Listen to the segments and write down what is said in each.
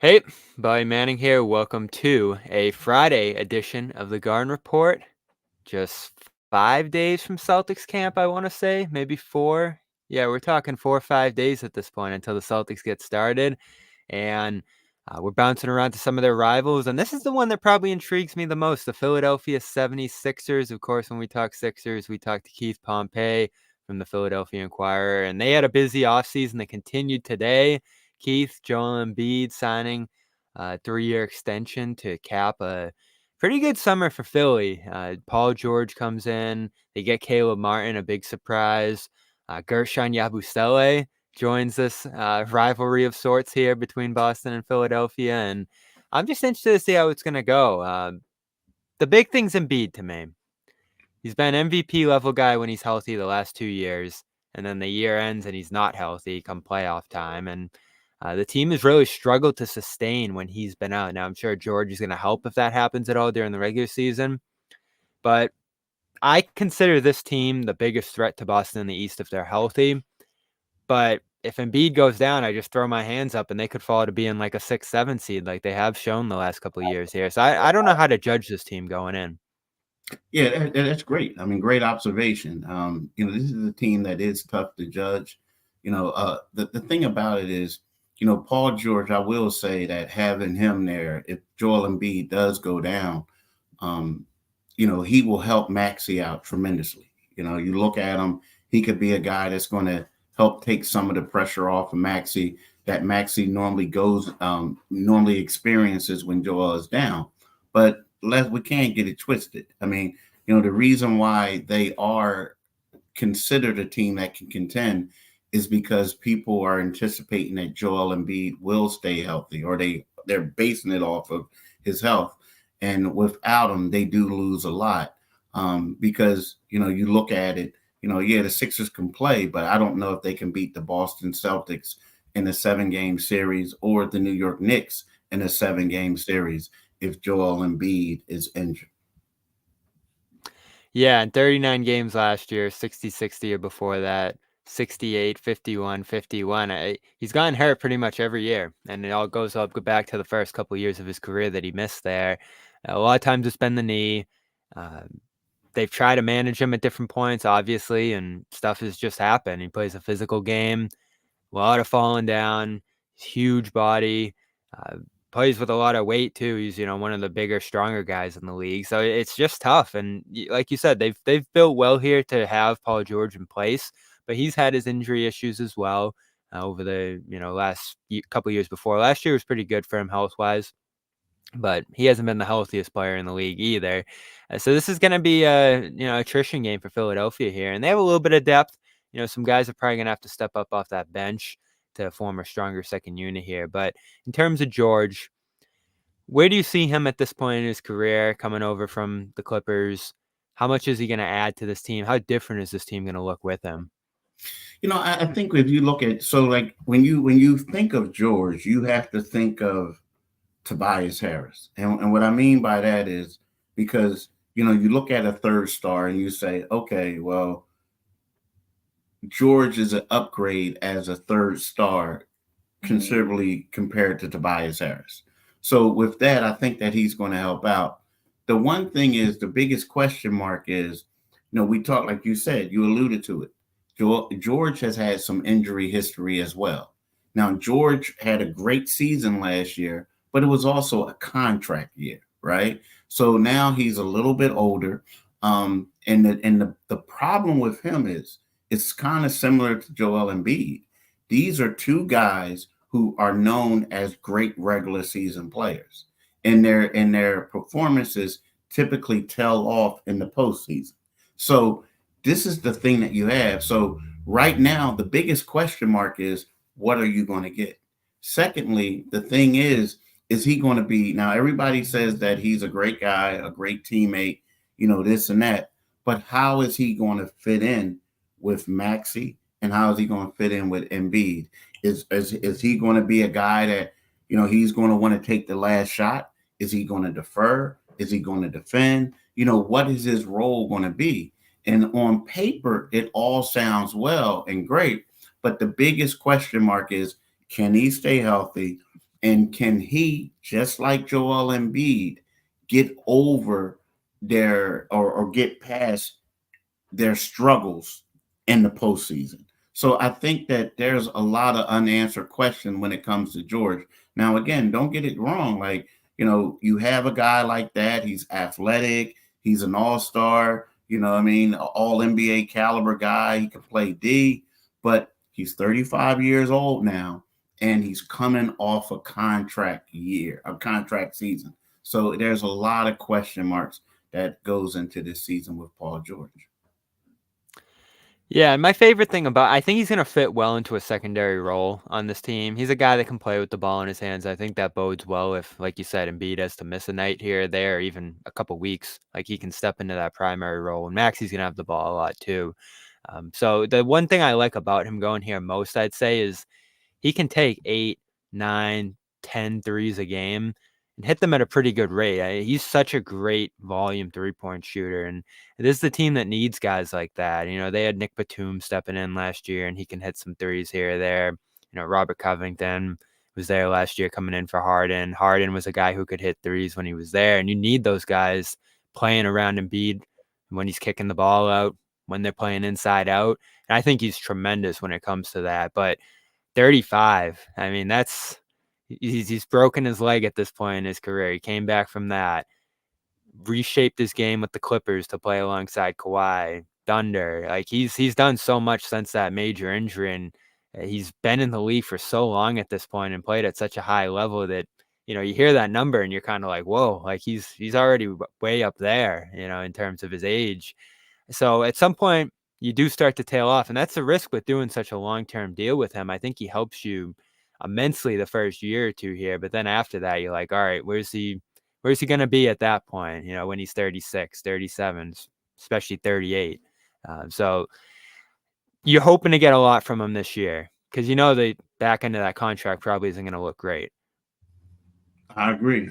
Hey, Bobby Manning here. Welcome to a Friday edition of the Garden Report. Just 5 days from Celtics camp, I want to say, maybe 4. Yeah, we're talking 4 or 5 days at this point until the Celtics get started. And we're bouncing around to some of their rivals. And this is the one that probably intrigues me the most, the Philadelphia 76ers. Of course, when we talk Sixers, we talk to Keith Pompey from the Philadelphia Inquirer. And they had a busy offseason that continued today. Keith, Joel Embiid signing a 3-year extension to cap a pretty good summer for Philly. Paul George comes in. They get Caleb Martin, a big surprise. Guerchon Yabusele joins this rivalry of sorts here between Boston and Philadelphia. And I'm just interested to see how it's going to go. The big thing's Embiid to me. He's been MVP level guy when he's healthy the last 2 years. And then the year ends and he's not healthy come playoff time. And the team has really struggled to sustain when he's been out. Now, I'm sure George is going to help if that happens at all during the regular season. But I consider this team the biggest threat to Boston in the East if they're healthy. But if Embiid goes down, I just throw my hands up and they could fall to being like a 6-7 seed like they have shown the last couple of years here. So I don't know how to judge this team going in. Yeah, that's great. I mean, great observation. This is a team that is tough to judge. The thing about it is, Paul George, I will say that having him there, if Joel Embiid does go down, he will help Maxi out tremendously. You look at him, he could be a guy that's going to help take some of the pressure off of Maxi that Maxi normally experiences when Joel is down. But we can't get it twisted. I mean, the reason why they are considered a team that can contend is because people are anticipating that Joel Embiid will stay healthy, or they're basing it off of his health. And without him, they do lose a lot because you look at it. The Sixers can play, but I don't know if they can beat the Boston Celtics in a 7-game series or the New York Knicks in a 7-game series if Joel Embiid is injured. Yeah, in 39 games last year, 60-60 year before that, 68, 51, 51. He's gotten hurt pretty much every year, and it all goes up back to the first couple of years of his career that he missed there. A lot of times it's been the knee. Uh, they've tried to manage him at different points, obviously, and stuff has just happened. He plays a physical game, a lot of falling down, huge body, uh, plays with a lot of weight too. He's one of the bigger, stronger guys in the league, so it's just tough. And like you said, they've built well here to have Paul George in place, but he's had his injury issues as well over the last couple years before. Last year was pretty good for him health wise, but he hasn't been the healthiest player in the league either. So this is going to be a attrition game for Philadelphia here, and they have a little bit of depth. Some guys are probably going to have to step up off that bench to form a stronger second unit here. But in terms of George, where do you see him at this point in his career coming over from the Clippers? How much is he going to add to this team? How different is this team going to look with him? I think if you look at like when you think of George, you have to think of Tobias Harris. And what I mean by that is because, you look at a third star and you say, okay, well, George is an upgrade as a third star considerably compared to Tobias Harris. So with that, I think that he's going to help out. The one thing is the biggest question mark is, we talk, like you said, you alluded to it. George has had some injury history as well. Now, George had a great season last year, but it was also a contract year, right? So now he's a little bit older. And the problem with him is it's kind of similar to Joel Embiid. These are two guys who are known as great regular season players, and their performances typically tell off in the postseason. So this is the thing that you have. So right now, the biggest question mark is, what are you going to get? Secondly, the thing is he going to be, now everybody says that he's a great guy, a great teammate, this and that, but how is he going to fit in with Maxi, and how is he going to fit in with Embiid? Is he going to be a guy that, he's going to want to take the last shot? Is he going to defer? Is he going to defend? What is his role going to be? And on paper, it all sounds well and great, but the biggest question mark is, can he stay healthy? And can he, just like Joel Embiid, get over their or get past their struggles in the postseason? So I think that there's a lot of unanswered questions when it comes to George. Now, again, don't get it wrong. Like, you have a guy like that. He's athletic. He's an all-star, I mean, all NBA caliber guy. He can play D, but he's 35 years old now, and he's coming off a contract season. So there's a lot of question marks that goes into this season with Paul George. Yeah, and my favorite thing I think he's going to fit well into a secondary role on this team. He's a guy that can play with the ball in his hands. I think that bodes well if, like you said, Embiid has to miss a night here or there, or even a couple weeks. Like, he can step into that primary role, and Maxi's going to have the ball a lot too. So the one thing I like about him going here most, I'd say, is he can take 8, 9, 10 threes a game and hit them at a pretty good rate. He's such a great volume three-point shooter, and this is the team that needs guys like that. They had Nick Batum stepping in last year, and he can hit some threes here or there. Robert Covington was there last year coming in for Harden. Harden was a guy who could hit threes when he was there, and you need those guys playing around Embiid when he's kicking the ball out, when they're playing inside out. And I think he's tremendous when it comes to that. But 35, I mean, he's broken his leg at this point in his career. He came back from that, reshaped his game with the Clippers to play alongside Kawhi, Thunder. Like, he's done so much since that major injury, and he's been in the league for so long at this point and played at such a high level that, you hear that number and you're kind of like, whoa, like he's already way up there, in terms of his age. So at some point, you do start to tail off, and that's the risk with doing such a long-term deal with him. I think he helps you immensely the first year or two here, but then after that, you're like, all right, where's he going to be at that point, when he's 36, 37, especially 38? So you're hoping to get a lot from him this year because the back end of that contract probably isn't going to look great. I agree.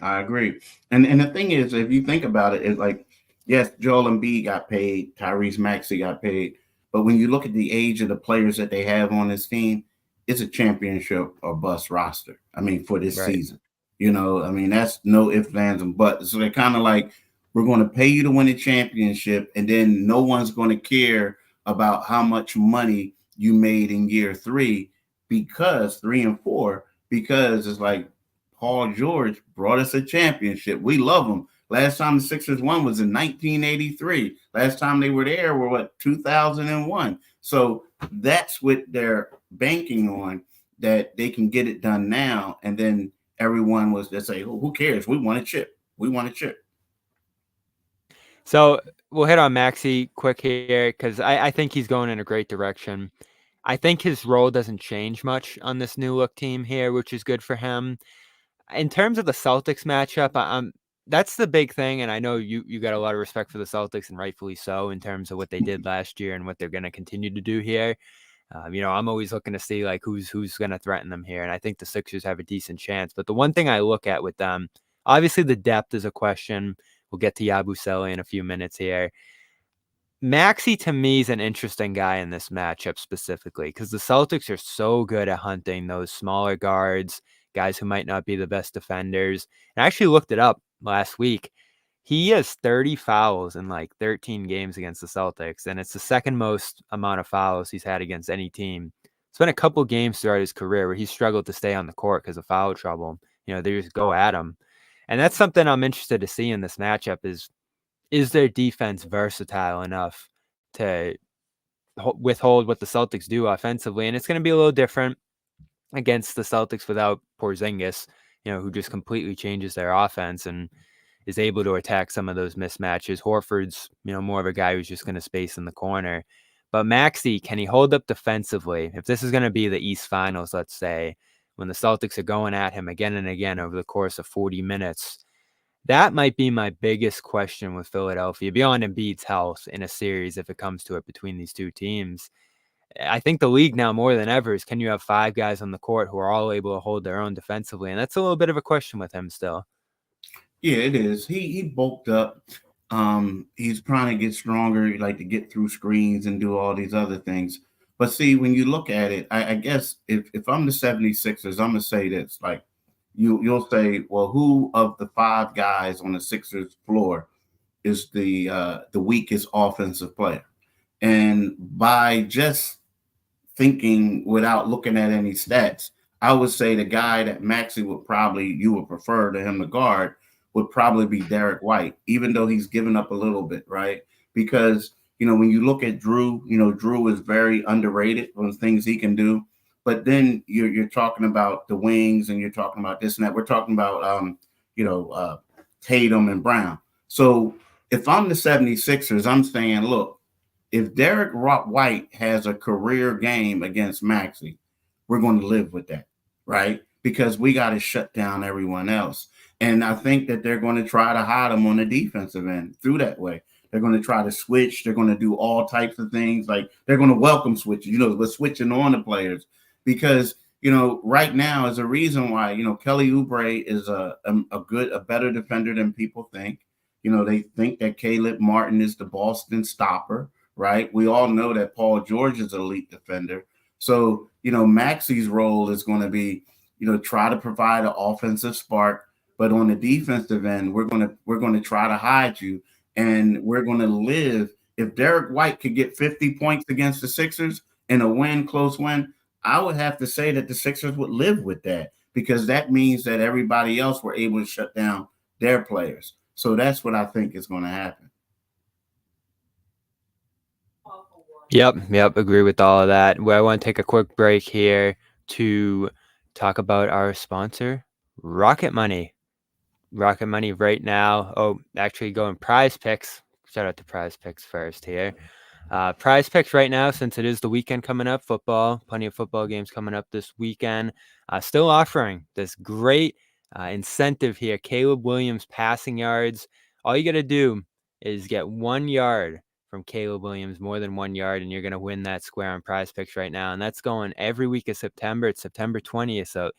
And the thing is, if you think about it, it's like, yes, Joel Embiid got paid, Tyrese Maxey got paid, but when you look at the age of the players that they have on this team, it's a championship or bust roster. I mean, for this Right. season, I mean, that's no ifs, ands, and buts. So they're kind of like, we're going to pay you to win a championship, and then no one's going to care about how much money you made in year 3 because 3 and 4, because it's like, Paul George brought us a championship. We love him. Last time the Sixers won was in 1983. Last time they were there were 2001. So that's what they're banking on, that they can get it done now. And then everyone was just say, who cares? We want a chip. So we'll hit on Maxi quick here because I think he's going in a great direction. I think his role doesn't change much on this new look team here, which is good for him. In terms of the Celtics matchup, that's the big thing, and I know you got a lot of respect for the Celtics, and rightfully so, in terms of what they did last year and what they're going to continue to do here. I'm always looking to see like who's going to threaten them here, and I think the Sixers have a decent chance. But the one thing I look at with them, obviously the depth is a question. We'll get to Yabusele in a few minutes here. Maxi, to me, is an interesting guy in this matchup specifically because the Celtics are so good at hunting those smaller guards, guys who might not be the best defenders. And I actually looked it up last week. He has 30 fouls in like 13 games against the Celtics, and it's the second most amount of fouls he's had against any team. It's been a couple games throughout his career where he's struggled to stay on the court because of foul trouble. They just go at him. And that's something I'm interested to see in this matchup is their defense versatile enough to withhold what the Celtics do offensively? And it's going to be a little different against the Celtics without Porzingis, who just completely changes their offense and is able to attack some of those mismatches. Horford's, more of a guy who's just going to space in the corner. But Maxi, can he hold up defensively? If this is going to be the East Finals, let's say, when the Celtics are going at him again and again over the course of 40 minutes, that might be my biggest question with Philadelphia, beyond Embiid's health in a series if it comes to it between these two teams. I think the league now more than ever is, can you have 5 guys on the court who are all able to hold their own defensively? And that's a little bit of a question with him still. Yeah, it is. He bulked up. He's trying to get stronger, like to get through screens and do all these other things. But see, when you look at it, I guess if I'm the 76ers, I'm going to say this, like, you'll say, well, who of the five guys on the Sixers floor is the weakest offensive player? And by just thinking without looking at any stats, I would say the guy that Maxi you would prefer to him to guard would probably be Derek White, even though he's given up a little bit, right? Because, when you look at Drew, Drew is very underrated on things he can do. But then you're talking about the wings and you're talking about this and that. We're talking about, Tatum and Brown. So if I'm the 76ers, I'm saying, look, if Derek White has a career game against Maxi, we're going to live with that, right? Because we got to shut down everyone else. And I think that they're going to try to hide him on the defensive end through that way. They're going to try to switch. They're going to do all types of things. Like they're going to welcome switches, we're switching on the players because, right now is a reason why, Kelly Oubre is a better defender than people think. They think that Caleb Martin is the Boston stopper, right? We all know that Paul George is an elite defender. So, Maxi's role is going to be, try to provide an offensive spark, but on the defensive end, we're going to try to hide you, and we're going to live. If Derek White could get 50 points against the Sixers in a close win, I would have to say that the Sixers would live with that because that means that everybody else were able to shut down their players. So that's what I think is going to happen. Yep. Agree with all of that. Well, I want to take a quick break here to talk about our sponsor, Rocket Money. Rocket Money right now. Oh, actually going Prize Picks. Shout out to Prize Picks first here. Prize Picks right now, since it is the weekend coming up, plenty of football games coming up this weekend. Still offering this great incentive here. Caleb Williams passing yards. All you got to do is get 1 yard from Caleb Williams, more than 1 yard, and you're going to win that square on Prize Picks right now. And that's going every week of September. It's September 20th, so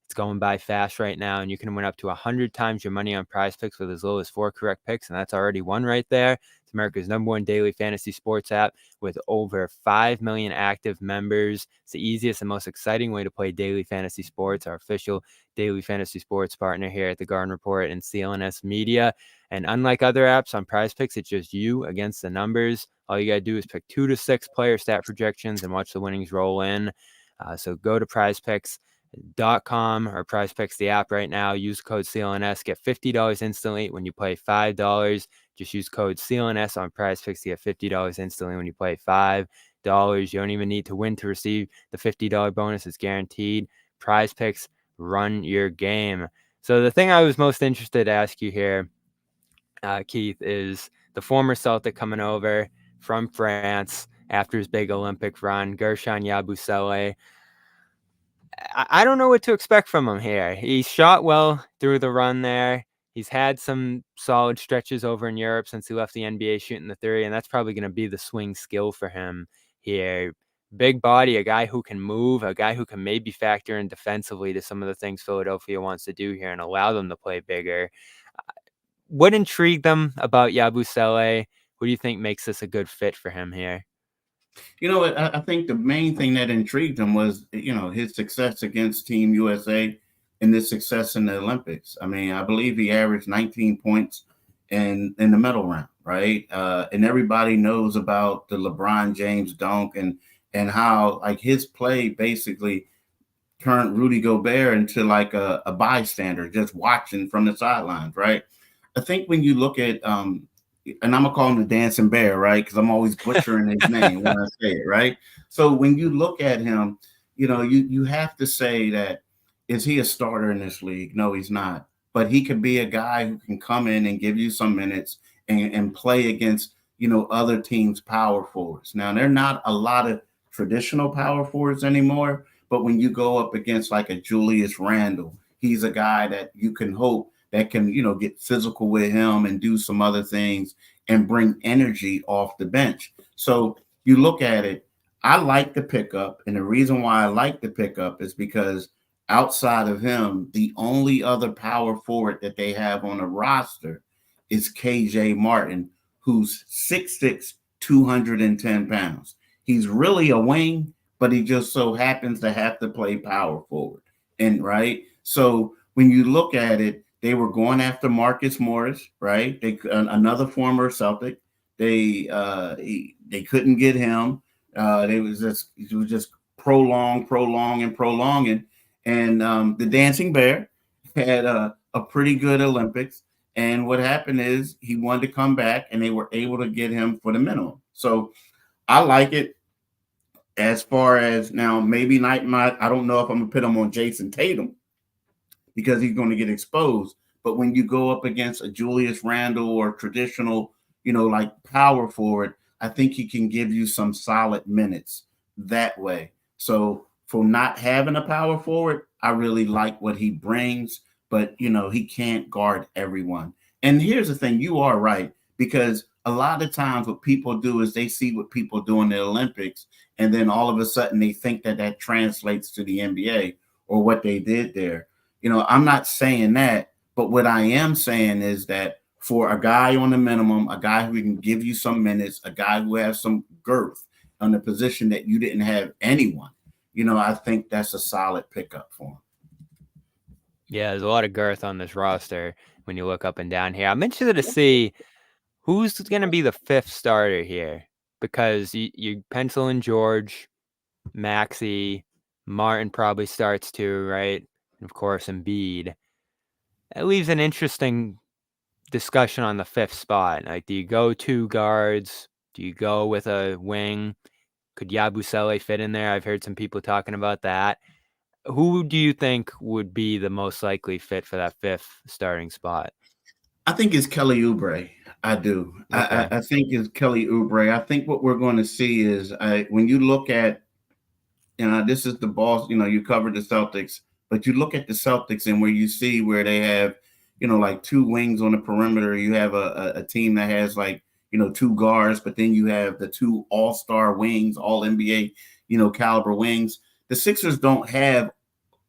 it's going by fast right now, and you can win up to 100 times your money on Prize Picks with as low as 4 correct picks, and that's already one right there. It's America's #1 daily fantasy sports app with over 5 million active members. It's the easiest and most exciting way to play daily fantasy sports, our official daily fantasy sports partner here at the Garden Report and CLNS Media. And unlike other apps on Prize Picks, it's just you against the numbers. All you got to do is pick 2 to 6 player stat projections and watch the winnings roll in. So go to prizepicks.com or Prize Picks, the app right now. Use code CLNS. Get $50 instantly when you play $5. Just use code CLNS on Prize Picks to get $50 instantly when you play $5. You don't even need to win to receive the $50 bonus. It's guaranteed. Prize Picks, run your game. So the thing I was most interested to ask you here, Keith, is the former Celtic coming over from France after his big Olympic run, Guerchon Yabusele. I don't know what to expect from him here. He shot well through the run there. He's had some solid stretches over in Europe since he left the NBA shooting the three, and that's probably going to be the swing skill for him here. Big body, a guy who can move, a guy who can maybe factor in defensively to some of the things Philadelphia wants to do here and allow them to play bigger. What intrigued them about Yabusele? What do you think makes this a good fit for him here? I think the main thing that intrigued him was, his success against Team USA and his success in the Olympics. I mean, I believe he averaged 19 points in the medal round, right? And everybody knows about the LeBron James dunk and how like his play basically turned Rudy Gobert into like a bystander just watching from the sidelines, right? I think when you look at and I'm gonna call him the dancing bear, right? Because I'm always butchering his name when I say it, right? So when you look at him, you have to say that, is he a starter in this league? No, he's not. But he could be a guy who can come in and give you some minutes and play against, other teams' power forwards. Now, there are not a lot of traditional power forwards anymore, but when you go up against like a Julius Randle, he's a guy that you can hope that can, get physical with him and do some other things and bring energy off the bench. So you look at it, I like the pickup. And the reason why I like the pickup is because outside of him, the only other power forward that they have on the roster is KJ Martin, who's 6'6", 210 pounds. He's really a wing, but he just so happens to have to play power forward. And right. So when you look at it, they were going after Marcus Morris, right? Another former Celtic. They couldn't get him. It was just prolonging, and the Dancing Bear had a pretty good Olympics. And what happened is he wanted to come back, and they were able to get him for the minimum. So I like it. As far as now, maybe not I don't know if I'm gonna put him on Jayson Tatum because he's going to get exposed. But when you go up against a Julius Randle or traditional, like power forward, I think he can give you some solid minutes that way. So for not having a power forward, I really like what he brings, but he can't guard everyone. And here's the thing, you are right, because a lot of times what people do is they see what people do in the Olympics, and then all of a sudden they think that translates to the NBA or what they did there. I'm not saying that, but what I am saying is that for a guy on the minimum, a guy who can give you some minutes, a guy who has some girth on the position that you didn't have anyone, I think that's a solid pickup for him. Yeah, there's a lot of girth on this roster when you look up and down here. I'm interested to see who's going to be the fifth starter here, because you pencil in George, Maxi, Martin probably starts too, right? And of course, Embiid. It leaves an interesting discussion on the fifth spot. Like, do you go two guards? Do you go with a wing? Could Yabusele fit in there? I've heard some people talking about that. Who do you think would be the most likely fit for that fifth starting spot? I think it's Kelly Oubre. I do. Okay. I think it's Kelly Oubre. I think what we're going to see is when you look at, this is the boss, you covered the Celtics, but you look at the Celtics and where you see where they have, like two wings on the perimeter. You have a team that has like, two guards, but then you have the two all-star wings, all NBA, caliber wings. The Sixers don't have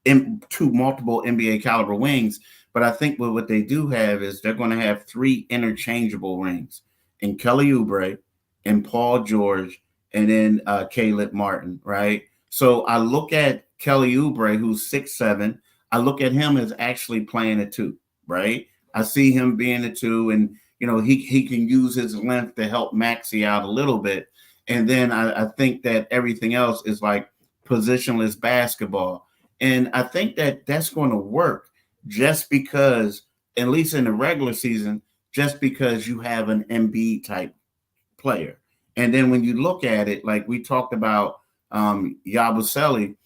two multiple NBA caliber wings, but I think what they do have is they're going to have three interchangeable rings in Kelly Oubre and Paul George and then Caleb Martin, right? So I look at Kelly Oubre, who's 6'7". I look at him as actually playing a two, right? I see him being a two, and he can use his length to help Maxi out a little bit. And then I think that everything else is like positionless basketball. And I think that that's going to work just because, at least in the regular season, just because you have an Embiid type player. And then when you look at it, like we talked about Yabusele,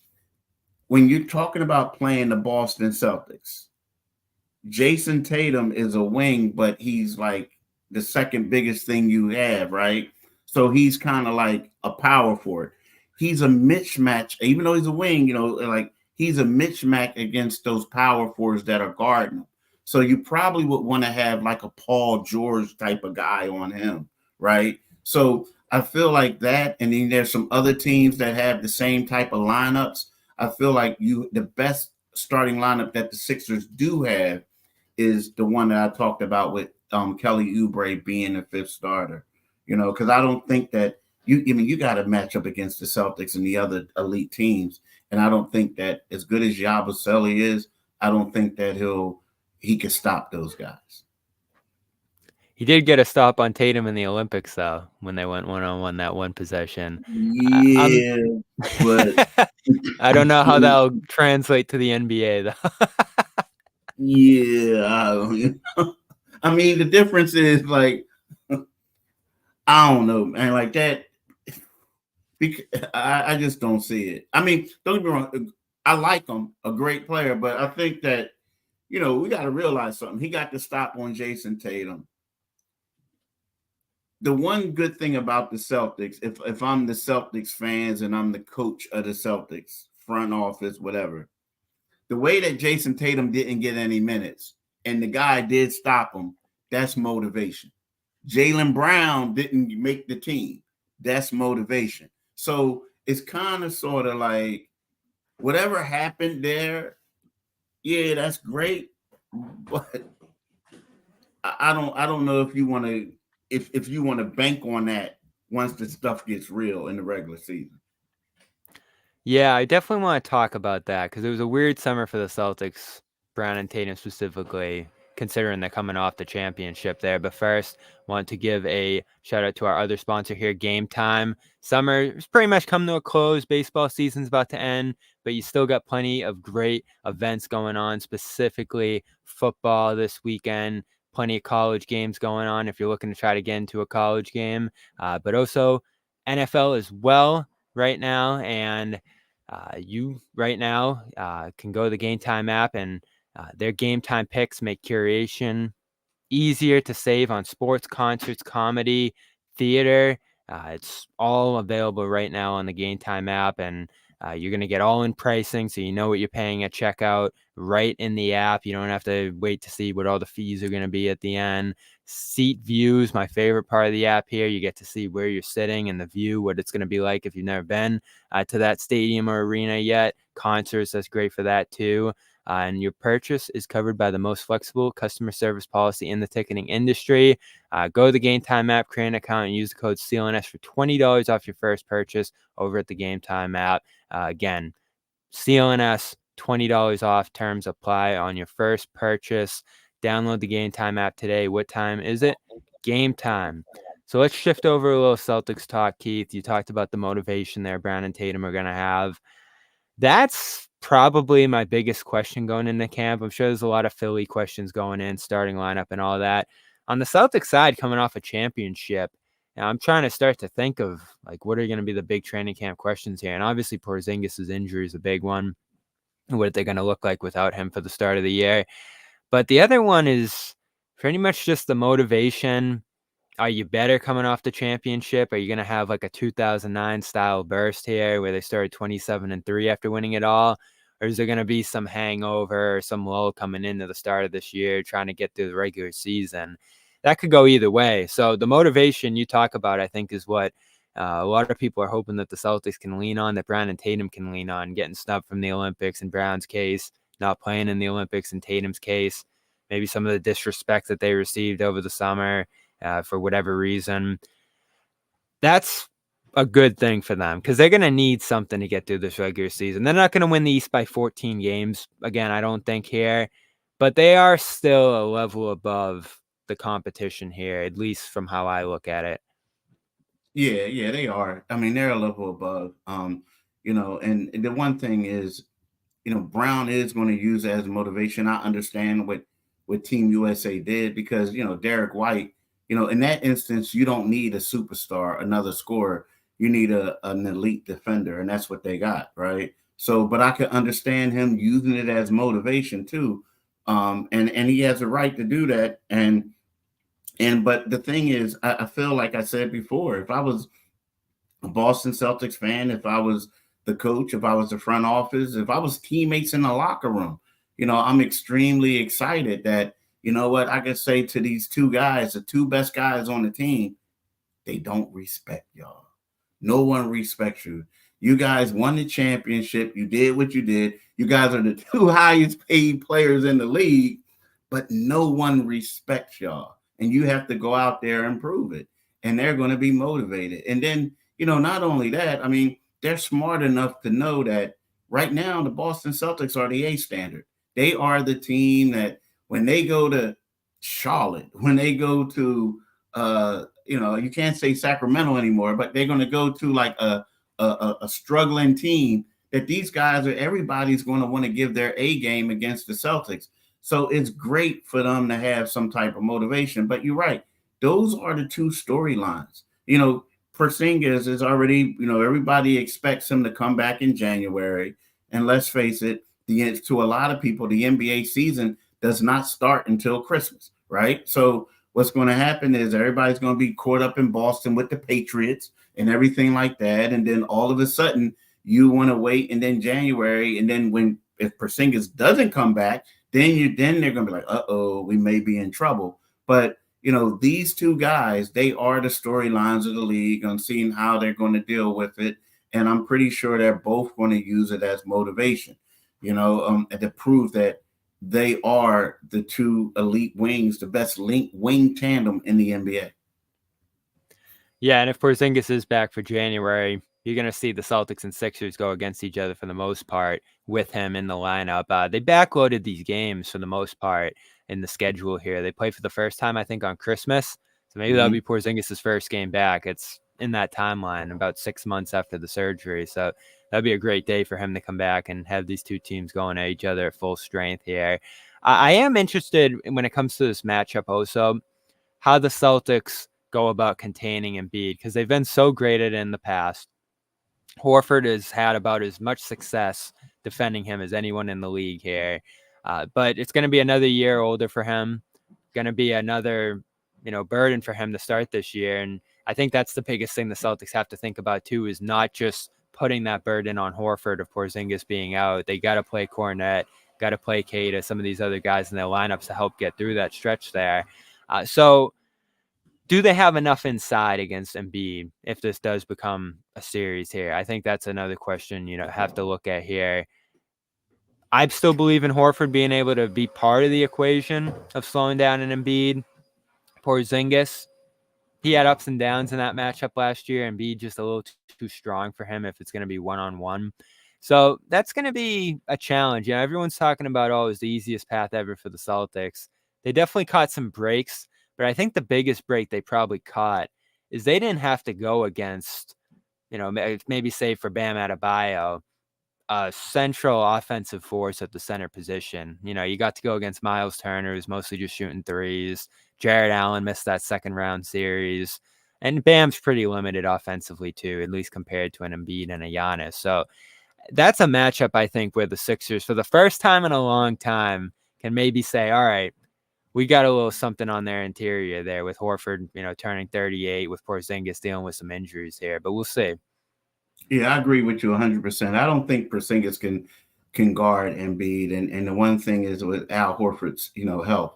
when you're talking about playing the Boston Celtics, Jayson Tatum is a wing, but he's like the second biggest thing you have, right? So he's kind of like a power forward. He's a mismatch, even though he's a wing, like he's a mismatch against those power forwards that are guarding him. So you probably would want to have like a Paul George type of guy on him, right? So I feel like that, and then there's some other teams that have the same type of lineups. I feel like the best starting lineup that the Sixers do have is the one that I talked about with Kelly Oubre being the fifth starter. Because I don't think that you got to match up against the Celtics and the other elite teams, and I don't think that as good as Yabusele is, I don't think that he can stop those guys. He did get a stop on Tatum in the Olympics, though, when they went one-on-one that one possession. Yeah, but I don't know how that'll translate to the NBA, though. yeah, I mean, the difference is like, I don't know, man, like that. Because I just don't see it. I mean, don't get me wrong. I like him, a great player, but I think that, we got to realize something. He got the stop on Jayson Tatum. The one good thing about the Celtics, if I'm the Celtics fans and I'm the coach of the Celtics, front office, whatever, the way that Jayson Tatum didn't get any minutes and the guy did stop him, that's motivation. Jaylen Brown didn't make the team. That's motivation. So it's kind of sort of like whatever happened there, yeah, that's great. But I don't know if you want to if you want to bank on that once the stuff gets real in the regular season. Yeah, I definitely want to talk about that because it was a weird summer for the Celtics Brown and Tatum specifically, considering they're coming off the championship there. But first, want to give a shout out to our other sponsor here, Game Time. Summer is pretty much come to a close. Baseball season's about to end, but you still got plenty of great events going on, specifically football this weekend. Plenty of college games going on if you're looking to try to get into a college game, but also NFL as well right now. And you right now can go to the Game Time app, and their Game Time picks make curation easier to save on sports, concerts, comedy, theater. It's all available right now on the Game Time app, and you're going to get all in pricing, so you know what you're paying at checkout right in the app. You don't have to wait to see what all the fees are going to be at the end. Seat views, my favorite part of the app here. You get to see where you're sitting and the view, what it's going to be like if you've never been to that stadium or arena yet. Concerts, that's great for that too. And your purchase is covered by the most flexible customer service policy in the ticketing industry. Go to the Game Time app, create an account, and use the code CLNS for $20 off your first purchase over at the Game Time app. Again, CLNS, $20 off. Terms apply on your first purchase. Download the Game Time app today. What time is it? Game time. So let's shift over a little Celtics talk, Keith. You talked about the motivation there Brown and Tatum are going to have. That's probably my biggest question going into camp. I'm sure there's a lot of Philly questions going in, starting lineup and all that. On the Celtics side, coming off a championship, I'm trying to start to think of, like, what are going to be the big training camp questions here? And obviously Porzingis' injury is a big one. What are they going to look like without him for the start of the year? But the other one is pretty much just the motivation. Are you better coming off the championship? Are you going to have like a 2009 style burst here where they started 27-3 after winning it all? Or is there going to be some hangover or some lull coming into the start of this year trying to get through the regular season? That could go either way. So the motivation you talk about, I think, is what a lot of people are hoping that the Celtics can lean on, that Brown and Tatum can lean on, getting snubbed from the Olympics in Brown's case, not playing in the Olympics in Tatum's case, maybe some of the disrespect that they received over the summer. For whatever reason, that's a good thing for them because they're going to need something to get through this regular season. They're not going to win the East by 14 games. Again, I don't think here, but they are still a level above the competition here, at least from how I look at it. Yeah, they are. I mean, they're a level above. And the one thing is, Brown is going to use it as motivation. I understand what Team USA did because, Derek White, in that instance, you don't need a superstar, another scorer. You need an elite defender, and that's what they got, right? So, but I could understand him using it as motivation too. And he has a right to do that. But the thing is, I feel like I said before, if I was a Boston Celtics fan, if I was the coach, if I was the front office, if I was teammates in the locker room, I'm extremely excited that, what I can say to these two guys, the two best guys on the team, they don't respect y'all. No one respects you. You guys won the championship. You did what you did. You guys are the two highest paid players in the league, but no one respects y'all. And you have to go out there and prove it. And they're going to be motivated. And then, not only that, I mean, they're smart enough to know that right now the Boston Celtics are the A standard. They are the team that when they go to Charlotte, when they go to, you can't say Sacramento anymore, but they're going to go to like a struggling team that these guys everybody's going to want to give their A game against the Celtics. So it's great for them to have some type of motivation. But you're right. Those are the two storylines. Porzingis is already, everybody expects him to come back in January. And let's face it, to a lot of people, the NBA season does not start until Christmas, right? So what's going to happen is everybody's going to be caught up in Boston with the Patriots and everything like that. And then all of a sudden you want to wait. And then January. And then if Porzingis doesn't come back, then they're going to be like, uh-oh, we may be in trouble. But, these two guys, they are the storylines of the league on seeing how they're going to deal with it. And I'm pretty sure they're both going to use it as motivation, to prove that they are the two elite wings, the best wing tandem in the NBA. Yeah, and if Porzingis is back for January, you're going to see the Celtics and Sixers go against each other for the most part with him in the lineup. They backloaded these games for the most part in the schedule here. They play for the first time, I think, on Christmas. So maybe that'll be Porzingis' first game back. It's in that timeline, about 6 months after the surgery. So that'd be a great day for him to come back and have these two teams going at each other at full strength here. I am interested when it comes to this matchup also, how the Celtics go about containing Embiid, because they've been so great at it in the past. Horford has had about as much success defending him as anyone in the league here. But it's going to be another year older for him, going to be another, burden for him to start this year. And I think that's the biggest thing the Celtics have to think about too, is not just putting that burden on Horford of Porzingis being out. They got to play Cornet, got to play Keita, some of these other guys in their lineups to help get through that stretch there. So do they have enough inside against Embiid if this does become a series here? I think that's another question have to look at here. I still believe in Horford being able to be part of the equation of slowing down an Embiid. Porzingis, he had ups and downs in that matchup last year. Embiid just a little too strong for him if it's going to be one-on-one. So that's going to be a challenge. Everyone's talking about, it's the easiest path ever for the Celtics. They definitely caught some breaks, but I think the biggest break they probably caught is they didn't have to go against, maybe say for Bam Adebayo, a central offensive force at the center position. You got to go against Miles Turner, who's mostly just shooting threes. Jared Allen missed that second round series. And Bam's pretty limited offensively too, at least compared to an Embiid and a Giannis. So that's a matchup, I think, where the Sixers, for the first time in a long time, can maybe say, all right, we got a little something on their interior there with Horford, turning 38, with Porzingis dealing with some injuries here, but we'll see. Yeah, I agree with you 100%. I don't think Porzingis can guard Embiid, and the one thing is with Al Horford's health.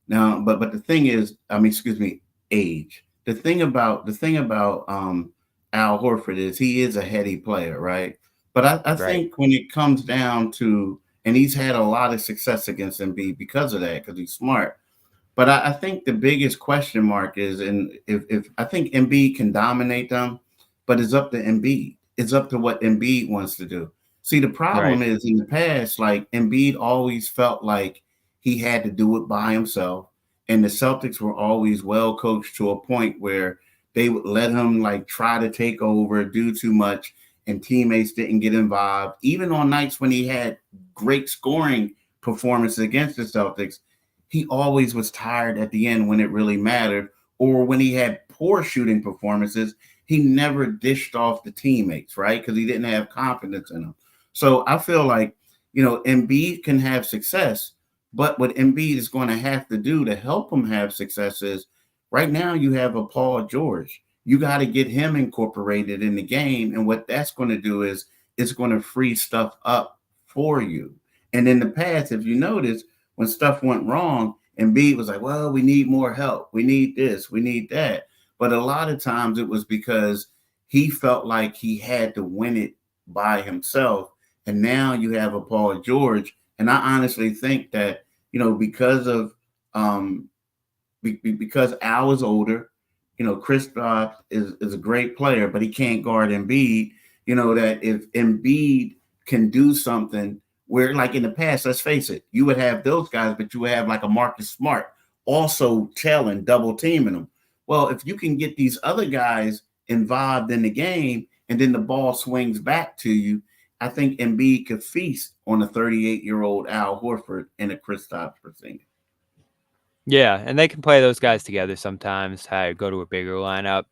Now, but the thing is, age. The thing about Al Horford is he is a heady player, right? But I think when it comes down to, and he's had a lot of success against Embiid because of that, because he's smart. But I think the biggest question mark is, and if I think Embiid can dominate them, but it's up to Embiid. It's up to what Embiid wants to do. See, the problem is in the past, like Embiid always felt like he had to do it by himself. And the Celtics were always well coached to a point where they would let him like try to take over, do too much, and teammates didn't get involved. Even on nights when he had great scoring performances against the Celtics, he always was tired at the end when it really mattered. Or when he had poor shooting performances, he never dished off the teammates, right? Because he didn't have confidence in them. So I feel like, Embiid can have success, but what Embiid is going to have to do to help him have success is, right now you have a Paul George. You got to get him incorporated in the game. And what that's going to do is it's going to free stuff up for you. And in the past, if you notice, when stuff went wrong, Embiid was like, well, we need more help. We need this. We need that. But a lot of times it was because he felt like he had to win it by himself. And now you have a Paul George. And I honestly think that, because of because Al is older, Kristaps is a great player, but he can't guard Embiid. That if Embiid can do something where, like in the past, let's face it, you would have those guys, but you would have like a Marcus Smart also tailing, double teaming them. Well, if you can get these other guys involved in the game and then the ball swings back to you, I think Embiid could feast on a 38-year-old Al Horford and a Kristaps Porzingis. Yeah, and they can play those guys together sometimes, go to a bigger lineup.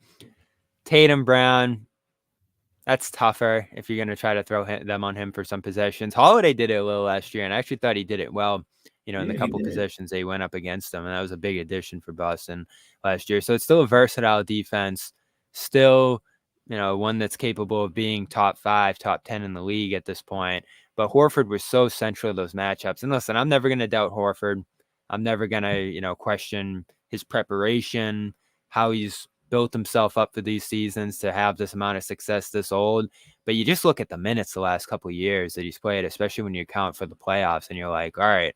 Tatum, Brown, that's tougher if you're going to try to throw them on him for some possessions. Holiday did it a little last year, and I actually thought he did it well, in the couple possessions they went up against him, and that was a big addition for Boston last year. So it's still a versatile defense, still, one that's capable of being top 5, top 10 in the league at this point. But Horford was so central to those matchups. And listen, I'm never going to doubt Horford. I'm never going to, question his preparation, how he's built himself up for these seasons to have this amount of success this old. But you just look at the minutes the last couple of years that he's played, especially when you account for the playoffs, and you're like, all right,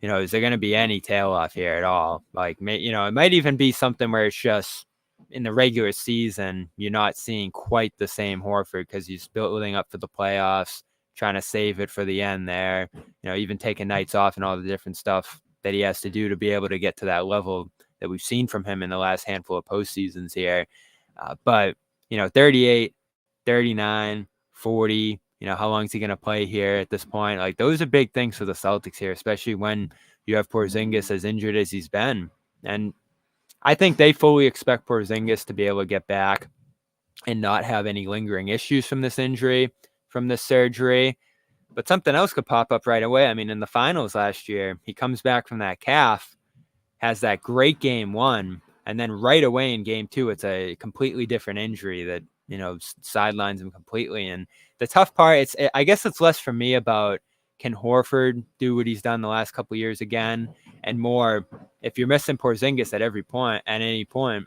is there going to be any tail off here at all? Like, it might even be something where it's just in the regular season, you're not seeing quite the same Horford because he's building up for the playoffs, trying to save it for the end there, even taking nights off and all the different stuff that he has to do to be able to get to that level that we've seen from him in the last handful of postseasons here. But 38, 39, 40, how long is he going to play here at this point? Like, those are big things for the Celtics here, especially when you have Porzingis as injured as he's been. And I think they fully expect Porzingis to be able to get back and not have any lingering issues from this injury, from this surgery. But something else could pop up right away. I mean, in the finals last year, he comes back from that calf, has that great game one, and then right away in game two, it's a completely different injury that, sidelines him completely. And the tough part, I guess it's less for me about can Horford do what he's done the last couple of years again, and more if you're missing Porzingis at any point,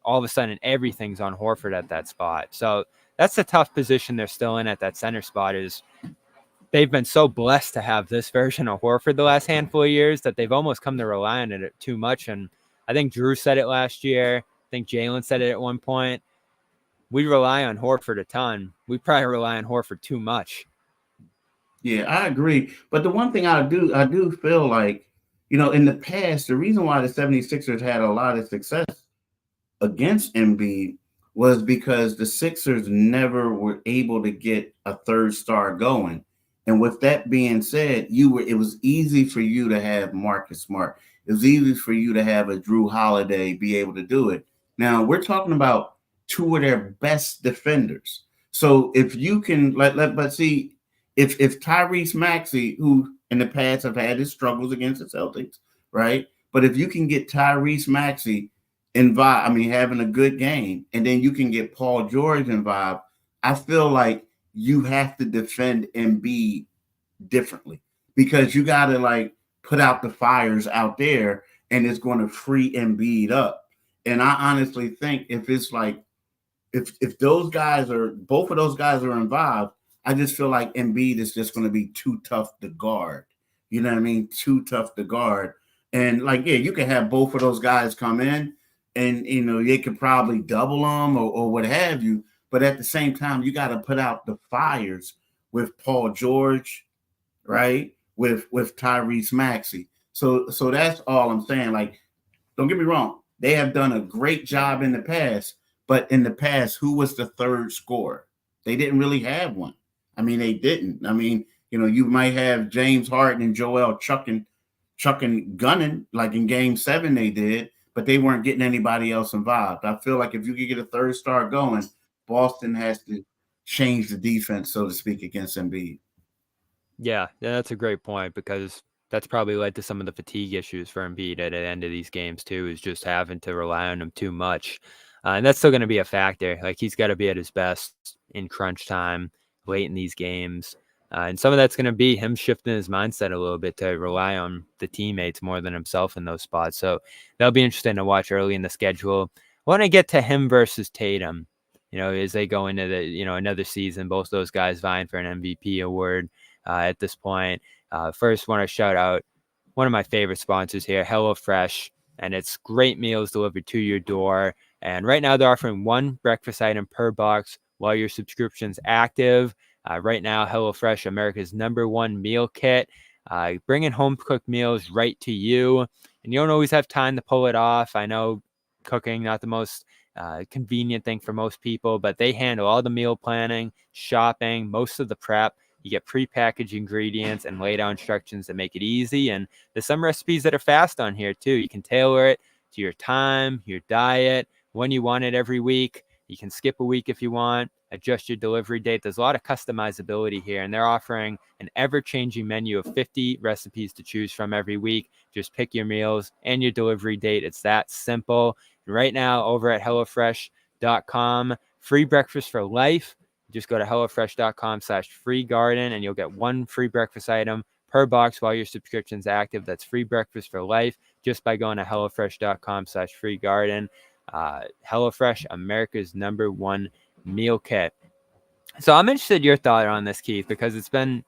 all of a sudden everything's on Horford at that spot. So that's the tough position they're still in at that center spot. Is they've been so blessed to have this version of Horford the last handful of years that they've almost come to rely on it too much. And I think Drew said it last year. I think Jalen said it at one point. We rely on Horford a ton. We probably rely on Horford too much. Yeah, I agree. But the one thing I do feel like, in the past, the reason why the 76ers had a lot of success against Embiid was because the Sixers never were able to get a third star going. And with that being said, it was easy for you to have Marcus Smart. It was easy for you to have a Drew Holiday be able to do it. Now we're talking about two of their best defenders. So if you can but see, if Tyrese Maxey, who in the past have had his struggles against the Celtics, right? But if you can get Tyrese Maxey involved, having a good game, and then you can get Paul George involved, I feel like you have to defend Embiid differently because you got to put out the fires out there, and it's going to free Embiid up. And I honestly think if it's if those guys both of those guys are involved, I just feel like Embiid is just going to be too tough to guard. You know what I mean? Too tough to guard. And you can have both of those guys come in, and they could probably double them or what have you. But at the same time, you got to put out the fires with Paul George, right? With Tyrese Maxey. So that's all I'm saying. Don't get me wrong. They have done a great job in the past, but in the past, who was the third scorer? They didn't really have one. They didn't. You might have James Harden and Joel chucking gunning like in game 7 they did, but they weren't getting anybody else involved. I feel like if you could get a third star going, Boston has to change the defense, so to speak, against Embiid. Yeah, that's a great point because that's probably led to some of the fatigue issues for Embiid at the end of these games too, is just having to rely on him too much. And that's still going to be a factor. He's got to be at his best in crunch time late in these games. And some of that's going to be him shifting his mindset a little bit to rely on the teammates more than himself in those spots. So that'll be interesting to watch early in the schedule. I want to get to him versus Tatum, as they go into the, another season, both those guys vying for an MVP award at this point. First, want to shout out one of my favorite sponsors here, HelloFresh, and it's great meals delivered to your door. And right now they're offering one breakfast item per box while your subscription's active. Right now, HelloFresh, America's #1 meal kit, bringing home-cooked meals right to you. And you don't always have time to pull it off. I know cooking, not the most convenient thing for most people, but they handle all the meal planning, shopping, most of the prep. You get prepackaged ingredients and lay down instructions that make it easy. And there's some recipes that are fast on here too. You can tailor it to your time, your diet, when you want it every week. You can skip a week if you want, adjust your delivery date. There's a lot of customizability here, and they're offering an ever-changing menu of 50 recipes to choose from every week. Just pick your meals and your delivery date. It's that simple. Right now, over at HelloFresh.com, free breakfast for life. Just go to HelloFresh.com/freegarden, and you'll get one free breakfast item per box while your subscription's active. That's free breakfast for life just by going to HelloFresh.com/freegarden. HelloFresh, America's #1 meal kit. So I'm interested in your thought on this, Keith, because it's been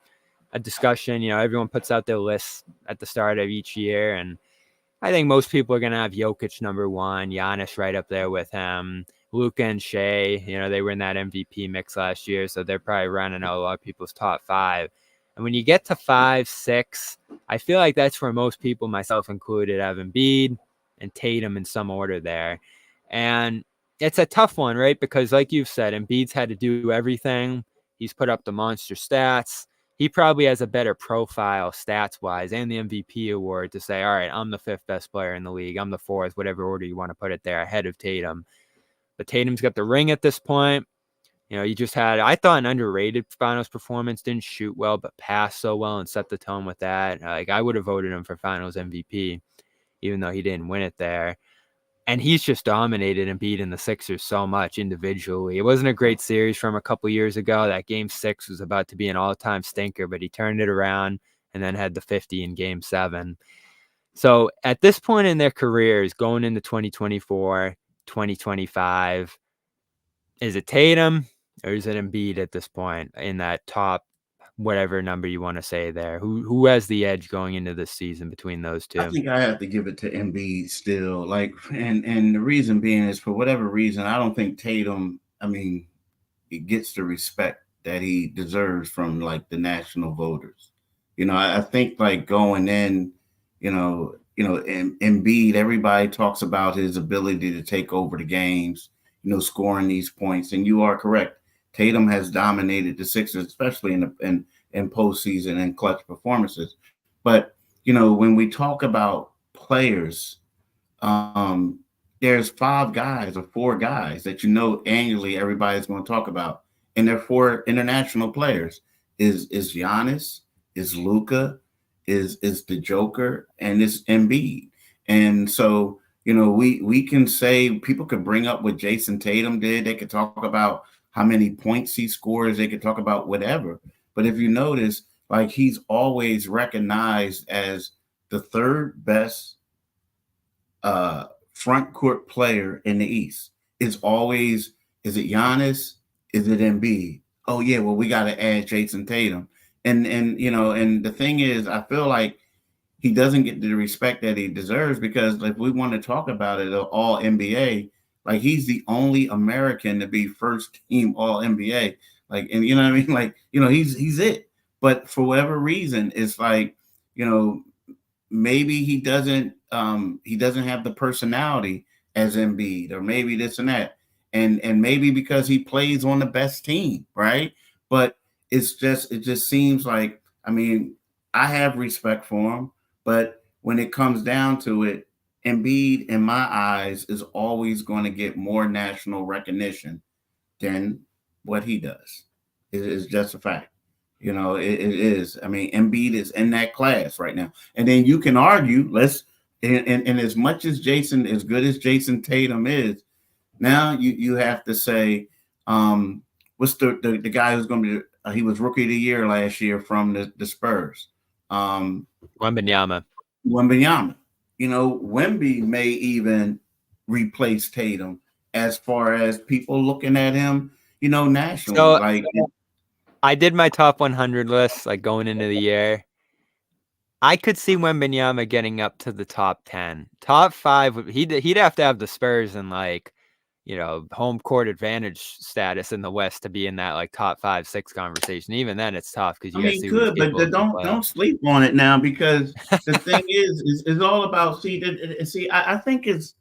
a discussion. Everyone puts out their lists at the start of each year, and I think most people are going to have Jokic number one, Giannis right up there with him, Luka and Shea. They were in that MVP mix last year, so they're probably running out a lot of people's top five. And when you get to 5, 6, I feel like that's where most people, myself included, have Embiid and Tatum in some order there. And it's a tough one, right? Because like you've said, Embiid's had to do everything. He's put up the monster stats. He probably has a better profile stats-wise and the MVP award to say, all right, I'm the 5th best player in the league. I'm the 4th, whatever order you want to put it there, ahead of Tatum. But Tatum's got the ring at this point. You just had, I thought, an underrated finals performance. Didn't shoot well, but passed so well and set the tone with that. I would have voted him for finals MVP, even though he didn't win it there. And he's just dominated and beaten the Sixers so much individually. It wasn't a great series from a couple years ago. That game 6 was about to be an all-time stinker, but he turned it around and then had the 50 in game 7. So at this point in their careers, going into 2024, 2025, is it Tatum or is it Embiid at this point in that top, whatever number you want to say there? Who has the edge going into this season between those two? I think I have to give it to Embiid still. And the reason being is, for whatever reason, I don't think Tatum, he gets the respect that he deserves from the national voters. I think going in, Embiid, everybody talks about his ability to take over the games, scoring these points. And you are correct. Tatum has dominated the Sixers, especially in postseason and clutch performances. But, when we talk about players, there's 5 guys or 4 guys that annually everybody's going to talk about. And they're 4 international players. Is Giannis, is Luka, is the Joker, and is Embiid. And so, we can say, people could bring up what Jayson Tatum did. They could talk about how many points he scores. They could talk about whatever. But if you notice, he's always recognized as the 3rd best front court player in the East. It's always, is it Giannis? Is it Embiid? Oh yeah, well, we got to add Jayson Tatum. And the thing is, I feel like he doesn't get the respect that he deserves, because if we want to talk about it, all NBA, he's the only American to be first team all NBA. And you know what I mean? He's it. But for whatever reason, it's maybe he doesn't have the personality as Embiid, or maybe this and that. And maybe because he plays on the best team, right? But it just seems like, I have respect for him, but when it comes down to it, Embiid, in my eyes, is always going to get more national recognition than what he does. It is just a fact. It is. Embiid is in that class right now. And then you can argue, and as much as as good as Jayson Tatum is, now you have to say, what's the guy who's going to be, he was rookie of the year last year from the Spurs. Wembanyama. Wemby may even replace Tatum as far as people looking at him, nationally. So, I did my top 100 list, going into the year. I could see Wembanyama getting up to the top 10. Top 5, he'd have to have the Spurs and home court advantage status in the West to be in that top 5, 6 conversation. Even then, it's tough because you got to see who's capable of the playoffs. Don't sleep on it now, because the thing is all about I think it's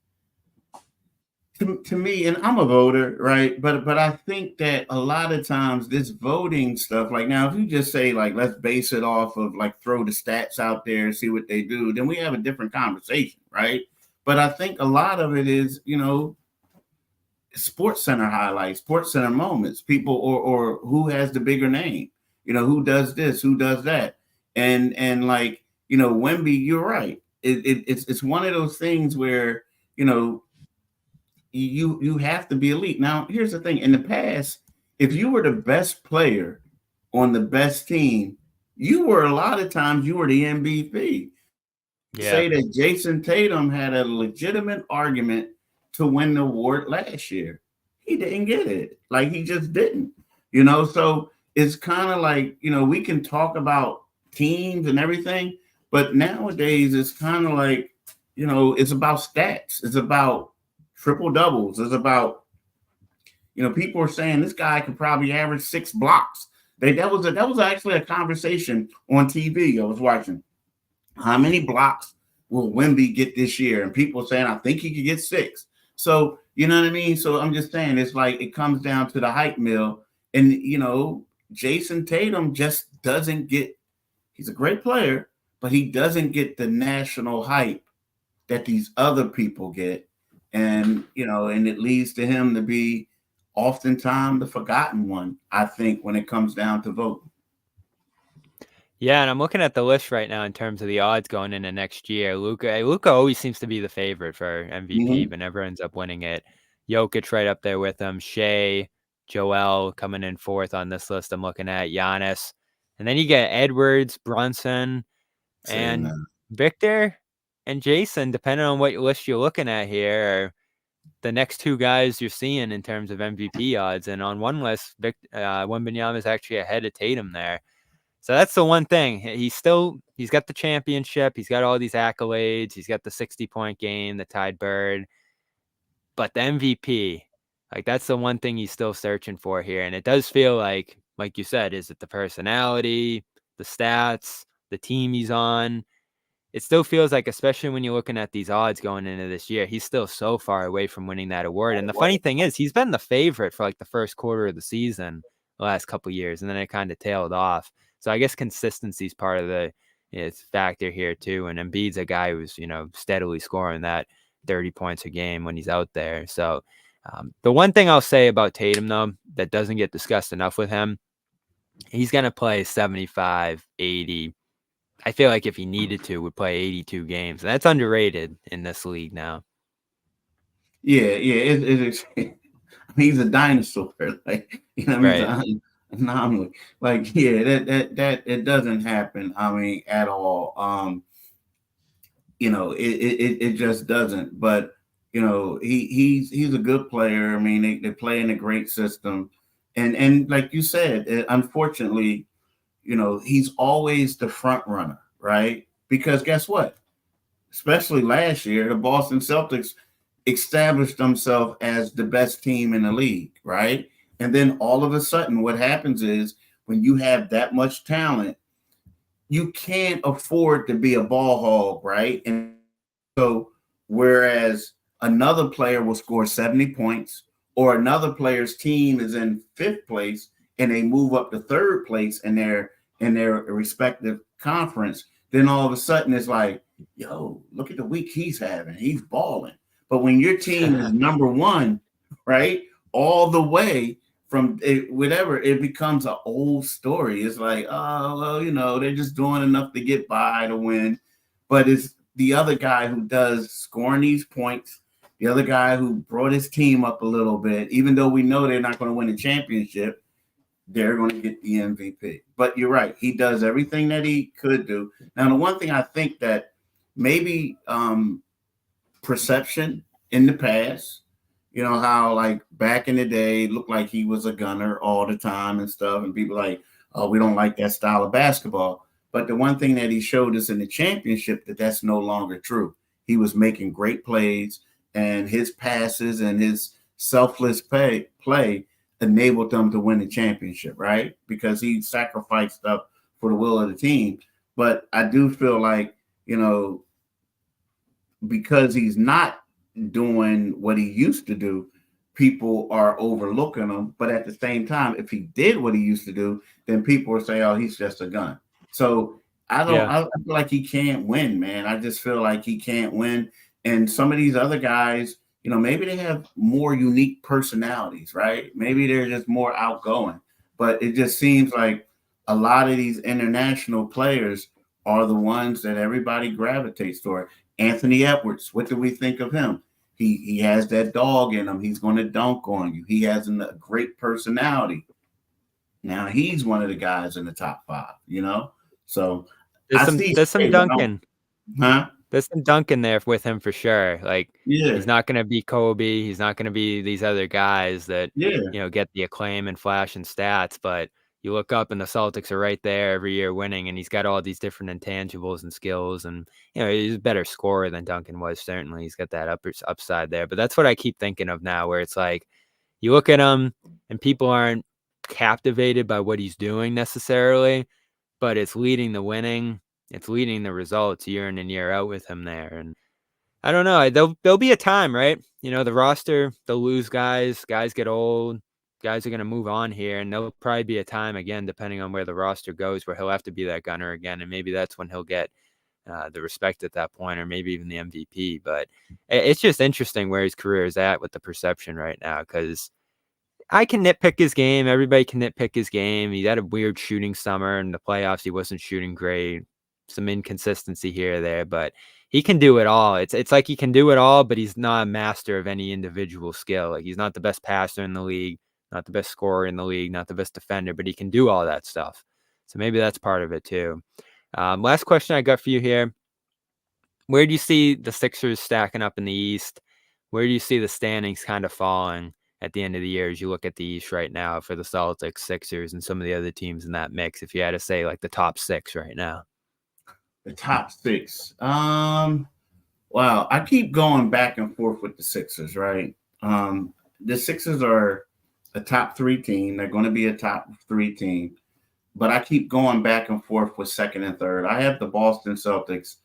to me, and I'm a voter, right? But I think that a lot of times this voting stuff, now, if you just say let's base it off of throw the stats out there and see what they do, then we have a different conversation, right? But I think a lot of it is, Sports Center highlights, Sports Center moments, people or who has the bigger name, who does this, who does that. And Wemby, you're right. It's one of those things where, you have to be elite. Now, here's the thing. In the past, if you were the best player on the best team, you were a lot of times you were the MVP. Yeah. Say that Jayson Tatum had a legitimate argument to win the award last year. He didn't get it. He just didn't. So it's kind of we can talk about teams and everything, but nowadays it's kind of it's about stats. It's about triple doubles. It's about, people are saying this guy could probably average 6 blocks. That was actually a conversation on TV I was watching. How many blocks will Wemby get this year? And people saying, I think he could get 6. So, you know what I mean? So I'm just saying, it's like it comes down to the hype mill. And, Jayson Tatum just doesn't get, he's a great player, but he doesn't get the national hype that these other people get. And, and it leads to him to be oftentimes the forgotten one, I think, when it comes down to voting. Yeah, and I'm looking at the list right now in terms of the odds going into next year. Luka always seems to be the favorite for MVP, but never ends up winning it. Jokic right up there with him. Shea, Joel coming in 4th on this list I'm looking at. Giannis. And then you get Edwards, Brunson, Saying and that. Victor and Jayson, depending on what list you're looking at here, are the next 2 guys you're seeing in terms of MVP odds. And on one list, Wembanyama is actually ahead of Tatum there. So that's the one thing. He's got the championship. He's got all these accolades. He's got the 60-point game, the tied bird. But the MVP, like that's the one thing he's still searching for here. And it does feel like you said, is it the personality, the stats, the team he's on? It still feels like, especially when you're looking at these odds going into this year, he's still so far away from winning that award. And the funny thing is, he's been the favorite for like the first quarter of the season the last couple of years, and then it kind of tailed off. So I guess consistency is part of the factor here too. And Embiid's a guy who's steadily scoring that 30 points a game when he's out there. So the one thing I'll say about Tatum though that doesn't get discussed enough with him, he's gonna play 75, 80. I feel like if he needed to, would play 82 games. That's underrated in this league now. Yeah. He's a dinosaur. Like, Right. he's an anomaly. Like, yeah, that it doesn't happen. I mean, at all. It just doesn't. But he's a good player. I mean, they play in a great system, and like you said, unfortunately, he's always the front runner, right? Because guess what? Especially last year, the Boston Celtics established themselves as the best team in the league, right? And then all of a sudden, what happens is when you have that much talent, you can't afford to be a ball hog, right? And so, whereas another player will score 70 points, or another player's team is in 5th place and they move up to 3rd place in their respective conference, then all of a sudden it's like, yo, look at the week he's having. He's balling. But when your team is number 1, right, all the way from whatever, it becomes an old story. It's like, oh, well, they're just doing enough to get by to win. But it's the other guy who does scoring these points, the other guy who brought his team up a little bit, even though we know they're not going to win the championship, they're going to get the MVP. But you're right. He does everything that he could do. Now, the one thing I think that maybe perception in the past, how like back in the day, it looked like he was a gunner all the time and stuff. And people like, oh, we don't like that style of basketball. But the one thing that he showed us in the championship, that's no longer true. He was making great plays, and his passes and his selfless play enabled them to win the championship, right? Because he sacrificed stuff for the will of the team. But I do feel like, because he's not doing what he used to do, people are overlooking him. But at the same time, if he did what he used to do, then people will say, oh, he's just a gun. So I feel like he can't win, man. I just feel like he can't win. And some of these other guys, maybe they have more unique personalities, right? Maybe they're just more outgoing. But it just seems like a lot of these international players are the ones that everybody gravitates toward. Anthony Edwards, what do we think of him? He has that dog in him. He's going to dunk on you. He has a great personality. Now he's one of the guys in the top 5, So there's some dunking. Huh? There's some dunking there with him for sure. Like, Yeah. he's not going to be Kobe. He's not going to be these other guys that, Yeah. get the acclaim and flash and stats. But, you look up and the Celtics are right there every year winning, and he's got all these different intangibles and skills, and he's a better scorer than Duncan was. Certainly, he's got that upside there. But that's what I keep thinking of now, where it's like you look at him and people aren't captivated by what he's doing necessarily, but it's leading the winning, it's leading the results year in and year out with him there. And I don't know. There'll be a time, right? The roster, they'll lose guys. Guys get old. Guys are going to move on here, and there'll probably be a time again, depending on where the roster goes, where he'll have to be that gunner again, and maybe that's when he'll get the respect at that point, or maybe even the MVP. But it's just interesting where his career is at with the perception right now, because I can nitpick his game. Everybody can nitpick his game. He had a weird shooting summer. In the playoffs, he wasn't shooting great. Some inconsistency here or there, but he can do it all. It's like he can do it all, but he's not a master of any individual skill. Like, he's not the best passer in the league, not the best scorer in the league, not the best defender, but he can do all that stuff. So maybe that's part of it too. Last question I got for you here. Where do you see the Sixers stacking up in the East? Where do you see the standings kind of falling at the end of the year as you look at the East right now for the Celtics, Sixers, and some of the other teams in that mix, if you had to say like the top six right now? The top six. Wow. I keep going back and forth with the Sixers, right? The Sixers are a top 3 team. They're going to be a top 3 team. But I keep going back and forth with second and third. I have the Boston Celtics.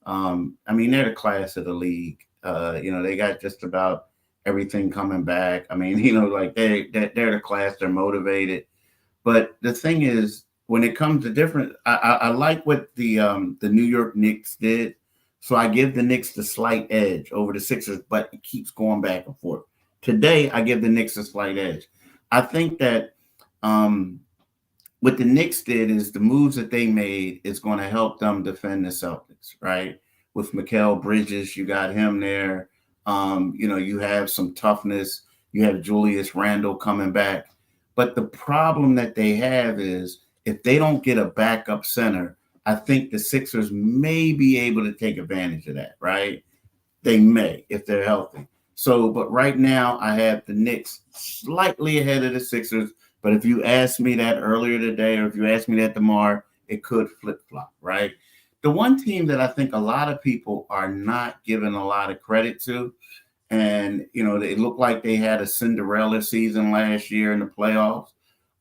They're the class of the league. They got just about everything coming back. They're the class. They're motivated. But the thing is, when it comes to different, I like what the New York Knicks did. So I give the Knicks the slight edge over the Sixers, but it keeps going back and forth. Today, I give the Knicks a slight edge. I think that what the Knicks did is the moves that they made is going to help them defend the Celtics, right? With Mikal Bridges, you got him there. You have some toughness. You have Julius Randle coming back. But the problem that they have is if they don't get a backup center, I think the Sixers may be able to take advantage of that, right? They may, if they're healthy. But right now I have the Knicks slightly ahead of the Sixers. But if you asked me that earlier today, or if you asked me that tomorrow, it could flip-flop, right? The one team that I think a lot of people are not giving a lot of credit to, and, they look like they had a Cinderella season last year in the playoffs.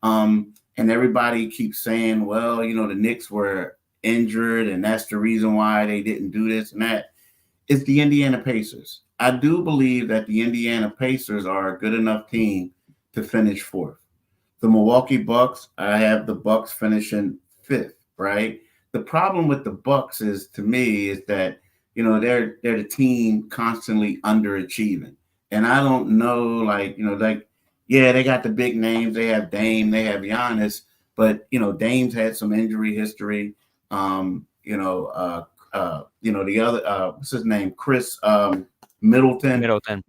And everybody keeps saying, well, the Knicks were injured, and that's the reason why they didn't do this and that. It's the Indiana Pacers. I do believe that the Indiana Pacers are a good enough team to finish 4th. The Milwaukee Bucks, I have the Bucks finishing 5th, right? The problem with the Bucks is, to me, is that, they're the team constantly underachieving. And I don't know, they got the big names. They have Dame, they have Giannis, but, Dame's had some injury history. The other, what's his name? Chris Middleton.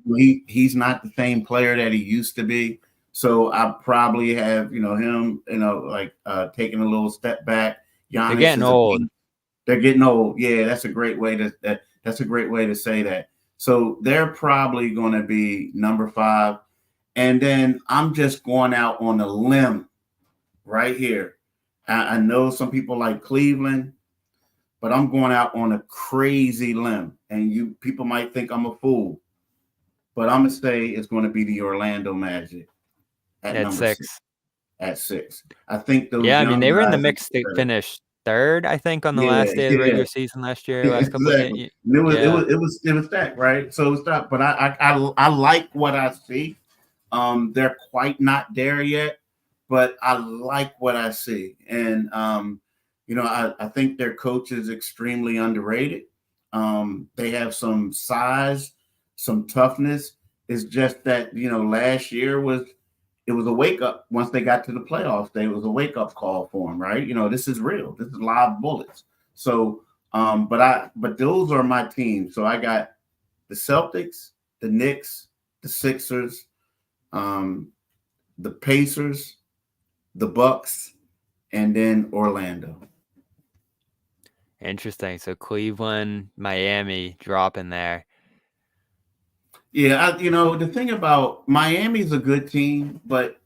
He's not the same player that he used to be. So I probably have, him, taking a little step back. Giannis, they're getting old. They're getting old. Yeah, that's a great way to say that. So they're probably going to be number 5. And then I'm just going out on a limb right here. I know some people like Cleveland, but I'm going out on a crazy limb. And people might think I'm a fool, but I'm going to say it's going to be the Orlando Magic. At number 6. At 6. I think those. Yeah, they were in the mix. They finished 3rd, I think, on the last day of the regular season last year. Last couple of games. It was stacked, right? So it's not. But I like what I see. They're quite not there yet, but I like what I see, and I think their coach is extremely underrated. They have some size, some toughness. It's just that last year was a wake up. Once they got to the playoffs, it was a wake up call for them, right? This is real. This is live bullets. So, but those are my teams. So I got the Celtics, the Knicks, the Sixers, the Pacers, the Bucks, and then Orlando. Interesting. So Cleveland, Miami dropping there. Yeah, the thing about Miami's a good team, but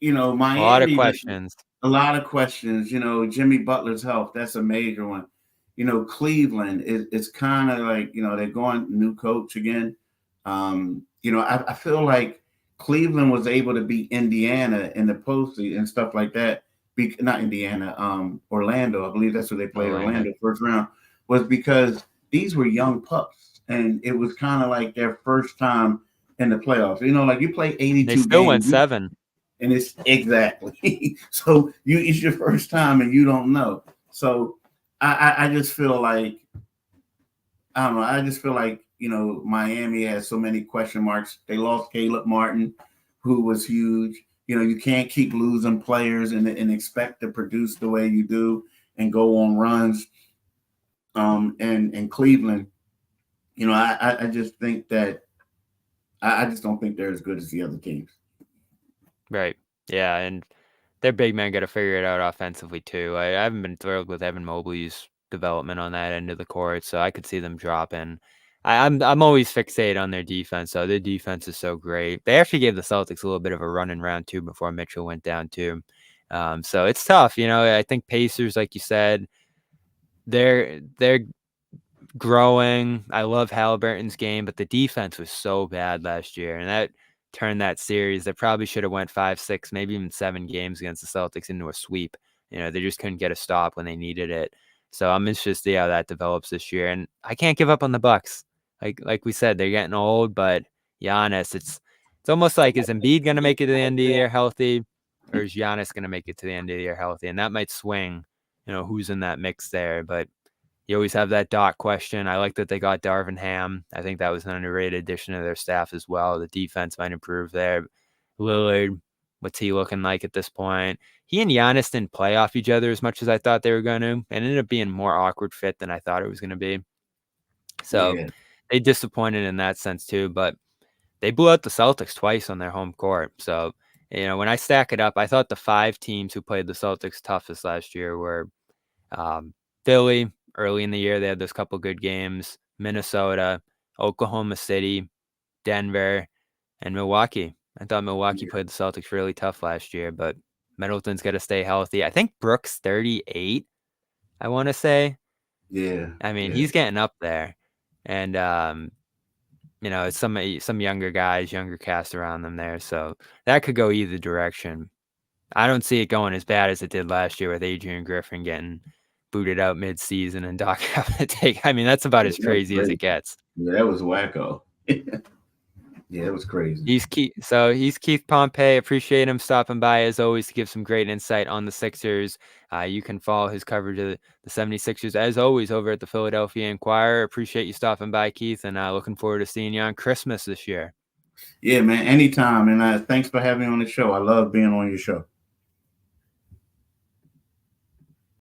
A lot of Miami, questions. a lot of questions. Jimmy Butler's health, that's a major one. Cleveland it's kind of like, they're going new coach again. I feel like Cleveland was able to beat Indiana in the postseason and stuff like that. Not Indiana, Orlando. I believe that's where they played. Orlando. Orlando first round was because these were young pups, and it was kind of like their first time in the playoffs. Like you play They 82 still went games, 7. and it's exactly so it's your first time and you don't know. So I just feel like I don't know. I just feel like Miami has so many question marks. They lost Caleb Martin, who was huge. You can't keep losing players and expect to produce the way you do and go on runs. And Cleveland, I just think that I just don't think they're as good as the other teams. Right. Yeah, and their big men got to figure it out offensively too. I haven't been thrilled with Evan Mobley's development on that end of the court, so I could see them dropping. I'm always fixated on their defense, though. Their defense is so great. They actually gave the Celtics a little bit of a run in round 2 before Mitchell went down too. So it's tough. I think Pacers, like you said, they're growing. I love Halliburton's game, but the defense was so bad last year, and that turned that series. They probably should have went 5, 6, maybe even 7 games against the Celtics into a sweep. They just couldn't get a stop when they needed it. So I'm interested to see how that develops this year. And I can't give up on the Bucks. Like we said, they're getting old, but Giannis, it's almost like, is Embiid going to make it to the end of the year healthy, or is Giannis going to make it to the end of the year healthy? And that might swing, who's in that mix there. But you always have that dot question. I like that they got Darvin Ham. I think that was an underrated addition to their staff as well. The defense might improve there. Lillard, what's he looking like at this point? He and Giannis didn't play off each other as much as I thought they were going to, and ended up being a more awkward fit than I thought it was going to be. So Yeah. they disappointed in that sense too, but they blew out the Celtics twice on their home court. So, when I stack it up, I thought the 5 teams who played the Celtics toughest last year were Philly. Early in the year, they had those couple good games. Minnesota, Oklahoma City, Denver, and Milwaukee. I thought Milwaukee played the Celtics really tough last year, but Middleton's got to stay healthy. I think Brooks 38, I want to say. Yeah. I mean, Yeah. he's getting up there. And, it's some younger guys, younger cast around them there. So that could go either direction. I don't see it going as bad as it did last year with Adrian Griffin getting booted out mid-season and Doc having to take. I mean, that's about as crazy as it gets. Yeah, that was wacko. Yeah, it was crazy. He's Keith Pompey. Appreciate him stopping by as always to give some great insight on the Sixers. You can follow his coverage of the 76ers as always over at the Philadelphia Inquirer. Appreciate you stopping by, Keith, and looking forward to seeing you on Christmas this year. Yeah, man, anytime. And thanks for having me on the show. I love being on your show.